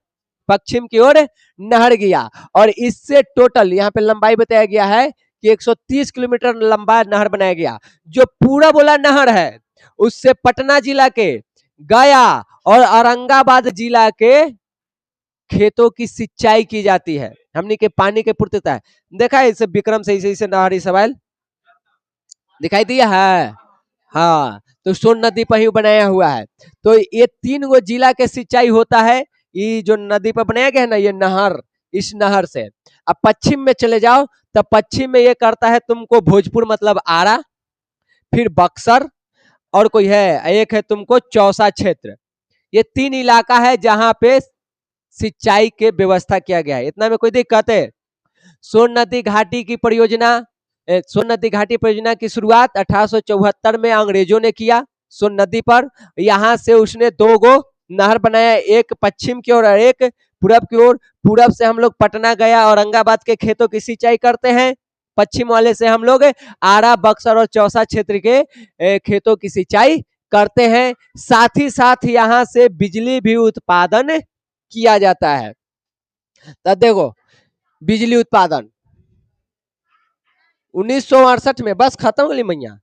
पश्चिम की ओर नहर गया। और इससे टोटल यहाँ पे लंबाई बताया गया है कि 130 किलोमीटर लंबा नहर बनाया गया। जो पूरब वाला नहर है उससे पटना जिला के, गया और औरंगाबाद जिला के खेतों की सिंचाई की जाती है। हमने के पानी के पूर्तता है। देखा है इसे विक्रम से इसे नहरी सवाल दिखाई दिया है। हाँ, तो सोन नदी पर ही बनाया हुआ है। तो ये 3 गो जिला के सिंचाई होता है। ये जो नदी पर बनाया गया है ना, ये नहर, इस नहर से। अब पश्चिम में चले जाओ तो पश्चिम में ये करता है तुमको भोजपुर मतलब आरा, फिर बक्सर और कोई है, एक है तुमको चौसा क्षेत्र। ये 3 इलाका है जहां पे सिंचाई के व्यवस्था किया गया है। इतना में कोई दिक्कत है? सोन नदी घाटी की परियोजना, सोन नदी घाटी परियोजना की शुरुआत 1874 में अंग्रेजों ने किया सोन नदी पर। यहाँ से उसने 2 गो नहर बनाया, एक पश्चिम की ओर और एक पूरब की ओर। पूरब से हम लोग पटना, गया, औरंगाबाद के खेतों की सिंचाई करते हैं। पश्चिम वाले से हम लोग आरा, बक्सर और चौसा क्षेत्र के खेतों की सिंचाई करते हैं। साथ ही साथ यहाँ से बिजली भी उत्पादन किया जाता है। तब देखो बिजली उत्पादन 1968 में, बस खत्म होली मैया,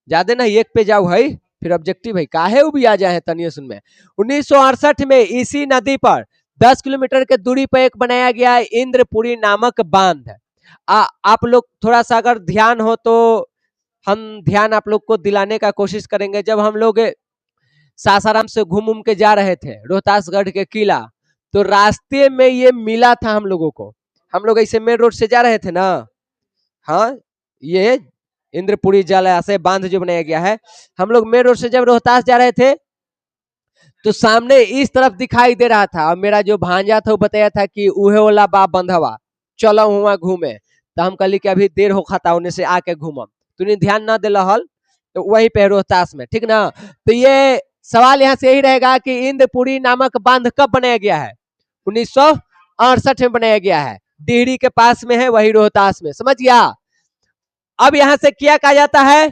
ज्यादा ना एक पे जाओ है, फिर ऑब्जेक्टिव है काहे भी आ जाए तनिए सुन में। 1968 में इसी नदी पर 10 किलोमीटर के दूरी पर एक बनाया गया है इंद्रपुरी नामक बांध। आप लोग थोड़ा सा अगर ध्यान हो तो हम ध्यान आप लोग को दिलाने का कोशिश करेंगे। जब हम लोग सासाराम से घूम के जा रहे थे रोहतासगढ़ के किला, तो रास्ते में ये मिला था हम लोगों को। हम लोग ऐसे मेन रोड से जा रहे थे ना, हाँ, ये इंद्रपुरी जलाशय बांध जो बनाया गया है, हम लोग मेन रोड से जब रोहतास जा रहे थे तो सामने इस तरफ दिखाई दे रहा था। और मेरा जो भांजा था वो बताया था कि उहे वाला बा बंधवा, चलो हुआ घूमे। तो हम कहली कि अभी देर हो खाता उन्हें से आके घूमम, तूने ध्यान न दिला हल, तो वही पे रोहतास में। ठीक ना? तो ये सवाल यहाँ से यही रहेगा कि इंद्रपुरी नामक बांध कब बनाया गया है? 1968 में बनाया गया है। डिहरी के पास में है, वही रोहतास में। समझ गया? अब यहां से क्या कहा जाता है?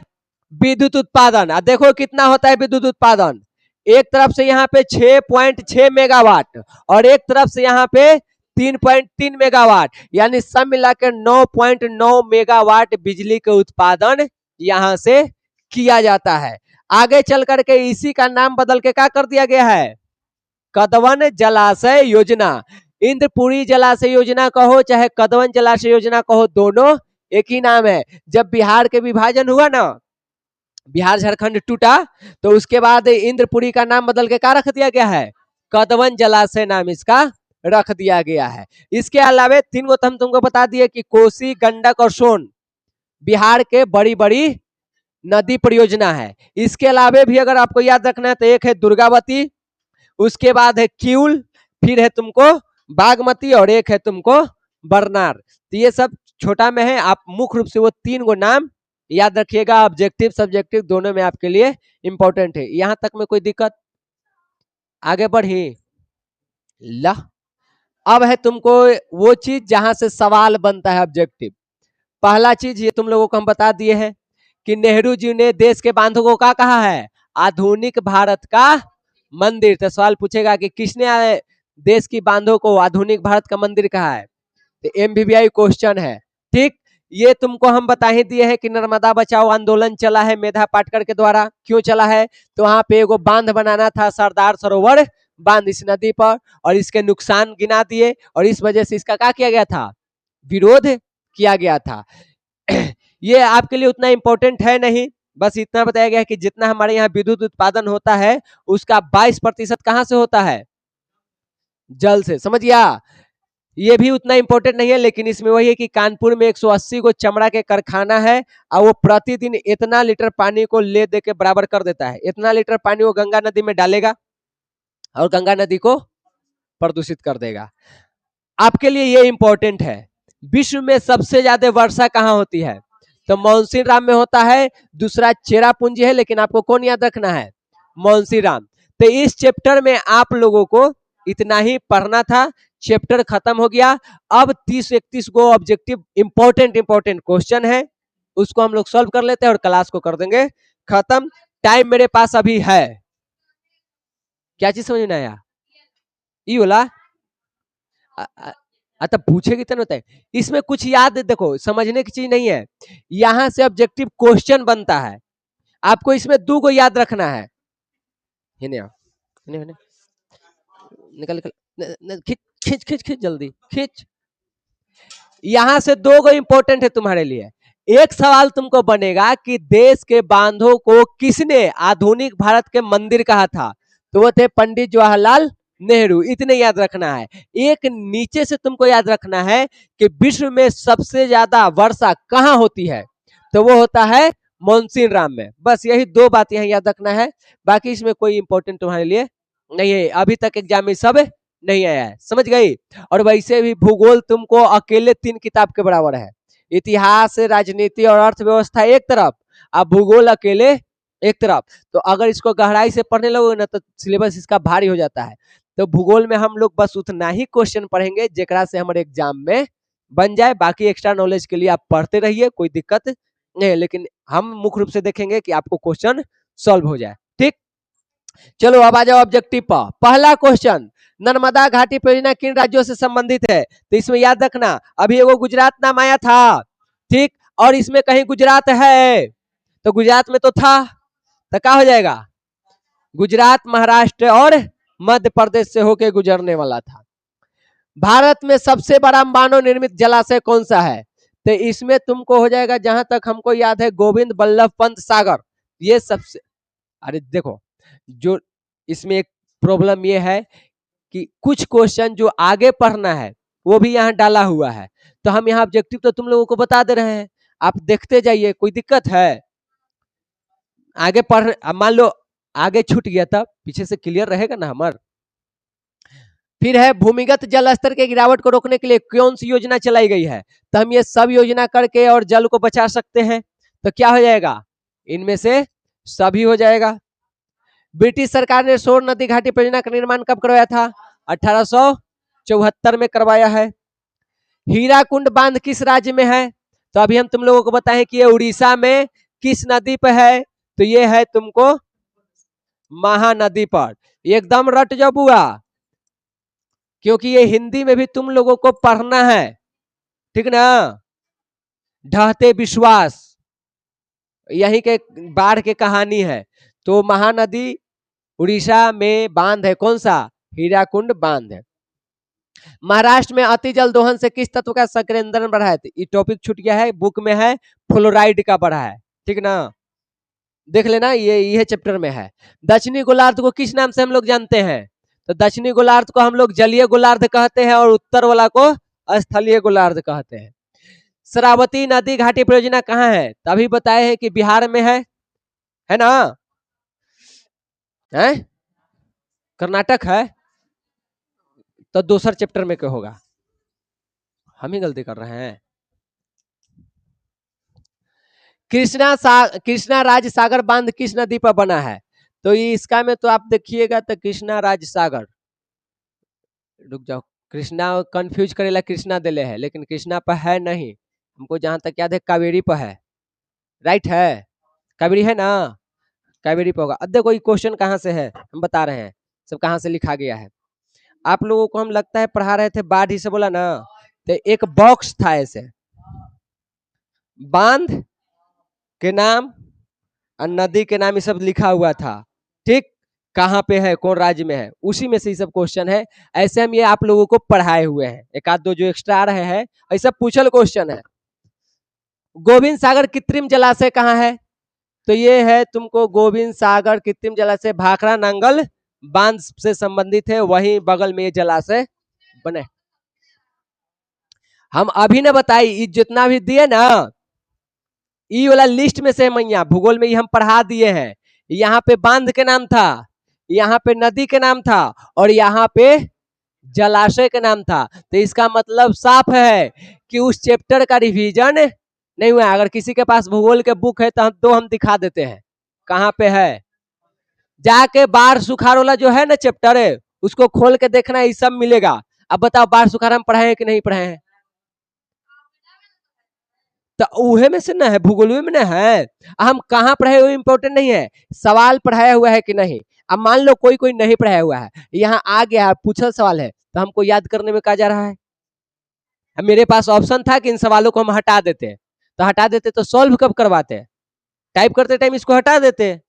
विद्युत उत्पादन। देखो कितना होता है विद्युत उत्पादन। एक तरफ से यहाँ पे 6.6 मेगावाट और एक तरफ से यहाँ पे 3.3 मेगावाट, यानी सब मिलाकर 9.9 मेगावाट बिजली के उत्पादन यहाँ से किया जाता है। आगे चल करके इसी का नाम बदल के क्या कर दिया गया है? कदवन जलाशय योजना। इंद्रपुरी जलाशय योजना कहो चाहे कदवन जलाशय योजना कहो, दोनों एक ही नाम है। जब बिहार के विभाजन हुआ ना, बिहार झारखंड टूटा, तो उसके बाद इंद्रपुरी का नाम बदल के क्या रख दिया गया है? कदवन जलाशय नाम इसका रख दिया गया है। इसके अलावा 3 गो हम तुमको बता दिए कि कोसी, गंडक और सोन बिहार के बड़ी बड़ी नदी परियोजना है। इसके अलावा भी अगर आपको याद रखना है तो एक है दुर्गावती, उसके बाद है क्यूल, फिर है तुमको बागमती और एक है तुमको बरनार। तो ये सब छोटा में है। आप मुख्य रूप से वो 3 गो नाम याद रखिएगा। ऑब्जेक्टिव सब्जेक्टिव दोनों में आपके लिए इंपॉर्टेंट है। यहां तक में कोई दिक्कत? आगे बढ़ी ला। अब है तुमको वो चीज जहां से सवाल बनता है ऑब्जेक्टिव। पहला चीज ये तुम लोगों को हम बता दिए हैं कि नेहरू जी ने देश के बांधों को क्या कहा है, आधुनिक भारत का मंदिर। तो सवाल पूछेगा कि किसने देश की बांधों को आधुनिक भारत का मंदिर कहा है, तो एमवीवीआई क्वेश्चन है। ठीक, ये तुमको हम बता ही दिए हैं कि नर्मदा बचाओ आंदोलन चला है मेधा पाटकर के द्वारा। क्यों चला है, तो वहां पे एगो बांध बनाना था, सरदार सरोवर बांध इस नदी पर, और इसके नुकसान गिना दिए और इस वजह से इसका क्या किया गया था, विरोध किया गया था। ये आपके लिए उतना इंपॉर्टेंट है नहीं, बस इतना बताया गया है कि जितना हमारे यहाँ विद्युत उत्पादन होता है उसका 22% कहां से होता है, जल से। समझ गया, ये भी उतना इंपॉर्टेंट नहीं है, लेकिन इसमें वही है कि कानपुर में 180 को चमड़ा के कारखाना है और वो प्रतिदिन इतना लीटर पानी को ले दे के बराबर कर देता है। इतना लीटर पानी वो गंगा नदी में डालेगा और गंगा नदी को प्रदूषित कर देगा। आपके लिए ये इंपॉर्टेंट है। विश्व में सबसे ज्यादा वर्षा कहाँ होती है, तो मानसीराम में होता है, दूसरा चेरापूंजी है, लेकिन आपको कौन याद रखना है, मानसीराम। तो इस चैप्टर में आप लोगों को इतना ही पढ़ना था, चैप्टर खत्म हो गया। अब 30-31 को ऑब्जेक्टिव इंपॉर्टेंट क्वेश्चन है, उसको हम लोग सॉल्व कर लेते हैं और क्लास को कर देंगे खत्म। टाइम मेरे पास अभी है, क्या चीज समझ में आया, ये बोला तो पूछेगी तो होता है। इसमें कुछ याद देखो, समझने की चीज नहीं है, यहां से ऑब्जेक्टिव क्वेश्चन बनता है, आपको इसमें 2 को याद रखना है। निकल निकल, खींच खींच खींच जल्दी खींच। यहां से 2 को इंपॉर्टेंट है तुम्हारे लिए। एक सवाल तुमको बनेगा कि देश के बांधों को किसने आधुनिक भारत के मंदिर कहा था, तो वो थे पंडित जवाहरलाल नेहरू। इतने याद रखना है। एक नीचे से तुमको याद रखना है कि विश्व में सबसे ज्यादा वर्षा कहां होती है, तो वो होता है मानसीराम में। बस यही 2 बात यहाँ याद रखना है, बाकी इसमें कोई इंपॉर्टेंट तुम्हारे लिए नहीं है। अभी तक एग्जाम में सब नहीं आया है, समझ गई। और वैसे भी भूगोल तुमको अकेले 3 किताब के बराबर है, इतिहास, राजनीति और अर्थव्यवस्था एक तरफ, अब भूगोल अकेले एक तरफ। तो अगर इसको गहराई से पढ़ने लगोगे ना तो सिलेबस इसका भारी हो जाता है। तो भूगोल में हम लोग बस उतना ही क्वेश्चन पढ़ेंगे जेकरा से हमारे एग्जाम में बन जाए। बाकी एक्स्ट्रा नॉलेज के लिए आप पढ़ते रहिए, कोई दिक्कत नहीं, लेकिन हम मुख्य रूप से देखेंगे कि आपको क्वेश्चन सॉल्व हो जाए। ठीक, चलो अब आ जाओ ऑब्जेक्टिव पर। पहला क्वेश्चन, नर्मदा घाटी परियोजना किन राज्यों से संबंधित है, तो इसमें याद रखना अभी एगो गुजरात नाम आया था, ठीक, और इसमें कहीं गुजरात है, तो गुजरात में तो था, तो क्या हो जाएगा, गुजरात, महाराष्ट्र और मध्य प्रदेश से होके गुजरने वाला था। भारत में सबसे बड़ा मानव निर्मित जलाशय कौन सा है, तो इसमें तुमको हो जाएगा, जहां तक हमको याद है, गोविंद बल्लभ पंत सागर। ये सबसे, अरे देखो, जो इसमें एक प्रॉब्लम ये है कि कुछ क्वेश्चन जो आगे पढ़ना है वो भी यहाँ डाला हुआ है, तो हम यहाँ ऑब्जेक्टिव तो तुम लोगों को बता दे रहे हैं, आप देखते जाइए, कोई दिक्कत है। आगे पढ़, मान लो आगे छूट गया था, पीछे से क्लियर रहेगा ना हमार। फिर है भूमिगत जल स्तर के गिरावट को रोकने के लिए कौन सी योजना चलाई गई है, तो हम ये सब योजना करके और जल को बचा सकते हैं, तो क्या हो जाएगा, इनमें से सभी हो जाएगा। ब्रिटिश सरकार ने सोर नदी घाटी परियोजना का निर्माण कब करवाया था, 1874 में करवाया है। हीराकुंड बांध किस राज्य में है, तो अभी हम तुम लोगों को बताएं कि ये उड़ीसा में किस नदी पर है, तो ये है तुमको महानदी पर। एकदम रट जाओ बुआ, क्योंकि ये हिंदी में भी तुम लोगों को पढ़ना है, ठीक ना। ढहते विश्वास यही के बाढ़ के कहानी है, तो महानदी उड़ीसा में बांध है, कौन सा, हीराकुंड बांध है। महाराष्ट्र में अति जल दोहन से किस तत्व का संकेंद्रण बढ़ा है, ये टॉपिक छूट गया है, बुक में है फ्लोराइड का बढ़ा है, ठीक ना, देख लेना, ये चैप्टर में है। दक्षिणी गोलार्ध को किस नाम से हम लोग जानते हैं, तो दक्षिणी गोलार्ध को हम लोग जलीय गोलार्ध कहते हैं और उत्तर वाला को स्थलीय गोलार्ध कहते हैं। शरावती नदी घाटी परियोजना कहाँ है, तभी बताए हैं कि बिहार में है ना, है कर्नाटक है, तो दूसर चैप्टर में क्या होगा, हम ही गलती कर रहे हैं। कृष्णा राज सागर बांध किस नदी पर बना है, तो इसका में तो आप देखिएगा, तो कृष्णा राज सागर, रुक जाओ, कृष्णा कंफ्यूज करेला कृष्णा दिले है, लेकिन कृष्णा पर है नहीं, हमको जहां तक याद है कावेरी पर है, राइट है, कावेरी है ना, कावेरी पर होगा। अब देखो ये क्वेश्चन कहाँ से है, हम बता रहे हैं सब कहाँ से लिखा गया है। आप लोगों को हम लगता है पढ़ा रहे थे, बाढ़ ही से बोला ना, तो एक बॉक्स था ऐसे, बांध के नाम और नदी के नाम ये सब लिखा हुआ था, ठीक, कहाँ पे है, कौन राज्य में है, उसी में से ये सब क्वेश्चन है। ऐसे हम ये आप लोगों को पढ़ाए हुए हैं, एक आध दो जो एक्स्ट्रा आ रहे हैं ऐसा पूछल क्वेश्चन है। गोविंद सागर कृत्रिम जलाशय कहाँ है, तो ये है तुमको गोविंद सागर कृत्रिम जलाशय भाखड़ा नांगल बांध से संबंधित है, वहीं बगल में ये जलाशय बने। हम अभी न बताई, जितना भी दिए ना ई वाला लिस्ट में से मैया भूगोल में ये हम पढ़ा दिए हैं। यहाँ पे बांध के नाम था, यहाँ पे नदी के नाम था, और यहाँ पे जलाशय के नाम था। तो इसका मतलब साफ है कि उस चैप्टर का रिवीजन नहीं हुआ। अगर किसी के पास भूगोल के बुक है तो हम दिखा देते हैं कहाँ पे है, जाके बाढ़ सुखाड़ वाला जो है ना चैप्टर है उसको खोल के देखना, ये सब मिलेगा। अब बताओ बाढ़ सुखाड़ हम पढ़ाए हैं कि नहीं पढ़ाए हैं, तो उहे में से ना है, भूगोल में ना है। हम कहाँ पढ़ाए हुए इंपॉर्टेंट नहीं है, सवाल पढ़ाया हुआ है कि नहीं। अब मान लो कोई कोई नहीं पढ़ाया हुआ है, यहाँ आ गया पूछल सवाल है, तो हमको याद करने में क्या जा रहा है। मेरे पास ऑप्शन था कि इन सवालों को हम हटा देते, तो हटा देते तो सॉल्व कब करवाते, टाइप करते टाइम इसको हटा देते।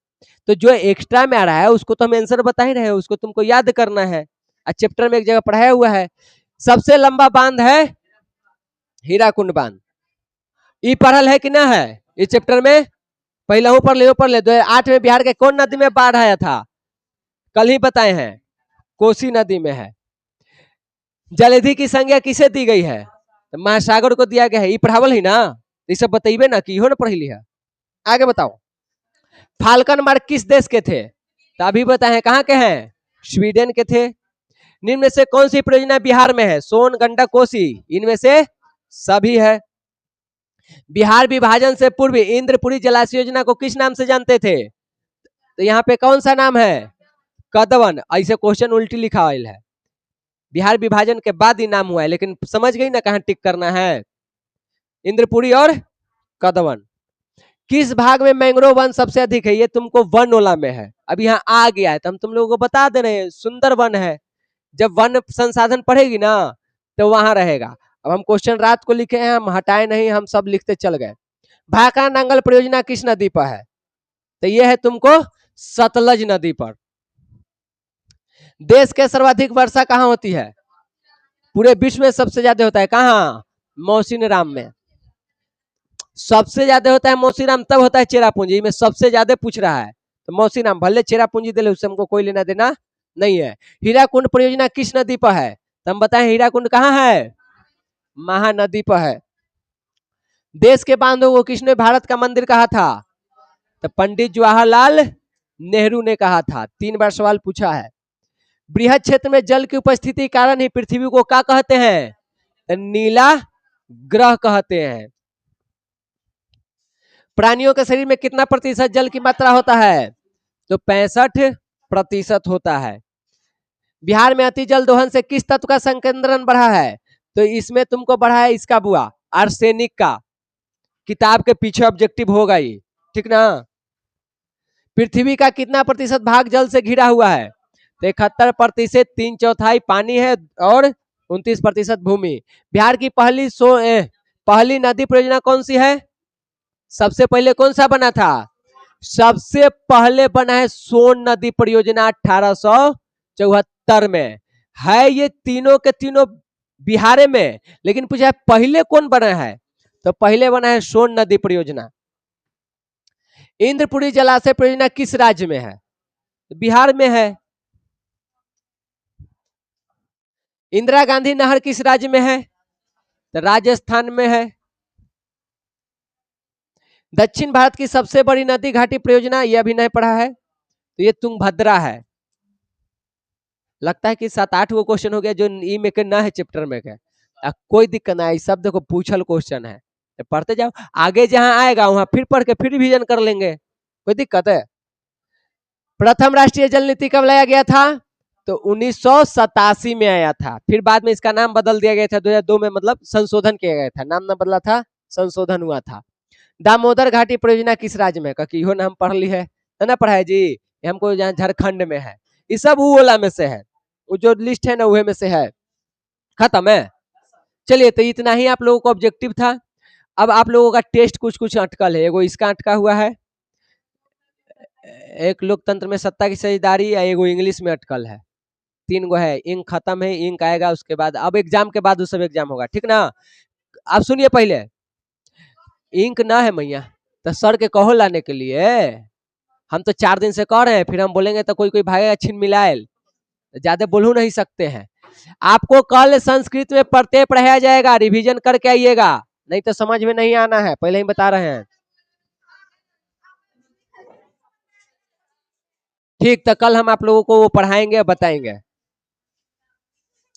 तो जो एक्स्ट्रा में आ रहा है उसको तो हम आंसर बता ही रहे हैं, उसको तुमको याद करना है। चैप्टर में एक जगह पढ़ाया हुआ है, सबसे लंबा बांध है हीराकुंड बांध, ये पढ़ल है कि ना है इस चैप्टर में, पहले हूँ पढ़ ले 2008 में बिहार के कौन नदी में बाढ़ आया था, कल ही बताए हैं, कोसी नदी में है। जलधि की संज्ञा किसे दी गई है, तो महासागर को दिया गया है, ये पढ़ावल ही ना, ये सब बताइबे ना कि इहो ना पढ़ी है। आगे बताओ, फाल्कन मार्क किस देश के थे, तो अभी बताए कहाँ के हैं, स्वीडन के थे। निम्न में से कौन सी परियोजना बिहार में है, सोन गंडक कोसी, इनमें से सभी है। बिहार विभाजन से पूर्व इंद्रपुरी जलाशय योजना को किस नाम से जानते थे, तो यहाँ पे कौन सा नाम है, कदवन। ऐसे क्वेश्चन उल्टी लिखा हुआ है, बिहार विभाजन के बाद ही नाम हुआ है, लेकिन समझ गई ना कहाँ टिक करना है, इंद्रपुरी और कदवन। किस भाग में मैंग्रोव वन सबसे अधिक है, ये तुमको वनोला में है, अब यहाँ आ गया है तो हम तुम लोगों को बता दे रहे हैं, सुंदर वन है। जब वन संसाधन पढ़ेगी ना तो वहां रहेगा। अब हम क्वेश्चन रात को लिखे हैं, हम हटाए नहीं, हम सब लिखते चल गए। भाखड़ा नांगल परियोजना किस नदी पर है, तो ये है तुमको सतलज नदी पर। देश के सर्वाधिक वर्षा कहाँ होती है, पूरे विश्व में सबसे ज्यादा होता है कहाँ, मौसिनराम में। सबसे ज्यादा होता है मौसीराम, तब होता है चेरापूंजी में, सबसे ज्यादा पूछ रहा है तो मौसीराम, भले चेरापूंजी दे ले उससे हमको कोई लेना देना नहीं है। हीराकुंड परियोजना किस नदी पर है, तो हम बताएं हीराकुंड कहाँ है, महानदी पर है। देश के बांधों को किसने भारत का मंदिर कहा था, तो पंडित जवाहरलाल नेहरू ने कहा था। 3 बार सवाल पूछा है। बृहद क्षेत्र में जल की उपस्थिति कारण ही पृथ्वी को क्या कहते हैं, तो नीला ग्रह कहते हैं। प्राणियों के शरीर में कितना प्रतिशत जल की मात्रा होता है, तो 65% होता है। बिहार में अति जल दोहन से किस तत्व का संकेंद्रण बढ़ा है, तो इसमें तुमको बढ़ा है इसका बुआ आर्सेनिक का, किताब के पीछे ऑब्जेक्टिव होगा ये, ठीक ना। पृथ्वी का कितना प्रतिशत भाग जल से घिरा हुआ है, तो 71%, 3/4 पानी है और 29% भूमि। बिहार की पहली नदी परियोजना कौन सी है, सबसे पहले कौन सा बना था, सबसे पहले बना है सोन नदी परियोजना 1874 में है। ये तीनों के तीनों बिहार में, लेकिन पूछा है पहले कौन बना है, तो पहले बना है सोन नदी परियोजना। इंद्रपुरी जलाशय परियोजना किस राज्य में है, बिहार में है। इंदिरा गांधी नहर किस राज्य में है, तो राजस्थान में है। दक्षिण भारत की सबसे बड़ी नदी घाटी परियोजना, यह अभी नहीं पढ़ा है, तो ये तुंगभद्रा है। लगता है कि 7-8 वो क्वेश्चन हो गया जो ई में के ना है चैप्टर में के, कोई दिक्कत ना है, सब देखो पूछल क्वेश्चन है, पढ़ते जाओ, आगे जहां आएगा वहां फिर पढ़ के फिर रिवीजन कर लेंगे, कोई दिक्कत है। प्रथम राष्ट्रीय जल नीति कब लाया गया था, तो 1987 में आया था, फिर बाद में इसका नाम बदल दिया गया था 2002 में, मतलब संशोधन किया गया था, नाम ना बदला था संशोधन हुआ था। दामोदर घाटी परियोजना किस राज्य में? क्योंकि इहो ना हम पढ़ ली है ना पढ़ाए जी, ये हमको यहाँ झारखंड में है। ये सब वो वाला में से है, वो जो लिस्ट है ना वह में से है। खत्म है। चलिए, तो इतना ही आप लोगों को ऑब्जेक्टिव था। अब आप लोगों का टेस्ट कुछ कुछ अटकल है। एगो इसका अटका हुआ है, एक लोकतंत्र में सत्ता की साझेदारी, या एगो इंग्लिश में अटकल है। 3 गो है। इंक खत्म है, इंक आएगा उसके बाद। अब एग्जाम के बाद वो सब एग्जाम होगा, ठीक ना? आप सुनिए पहले, इंक ना है मैया तो सर के कहो लाने के लिए। हम तो 4 दिन से कह रहे हैं, फिर हम बोलेंगे तो कोई कोई भागेगा छिन मिलाएल, ज्यादा बोल नहीं सकते हैं। आपको कल संस्कृत में प्रत्यय पढ़ाया जाएगा, रिवीजन करके आइएगा, नहीं तो समझ में नहीं आना है, पहले ही बता रहे हैं। ठीक, तो कल हम आप लोगों को वो पढ़ाएंगे, बताएंगे।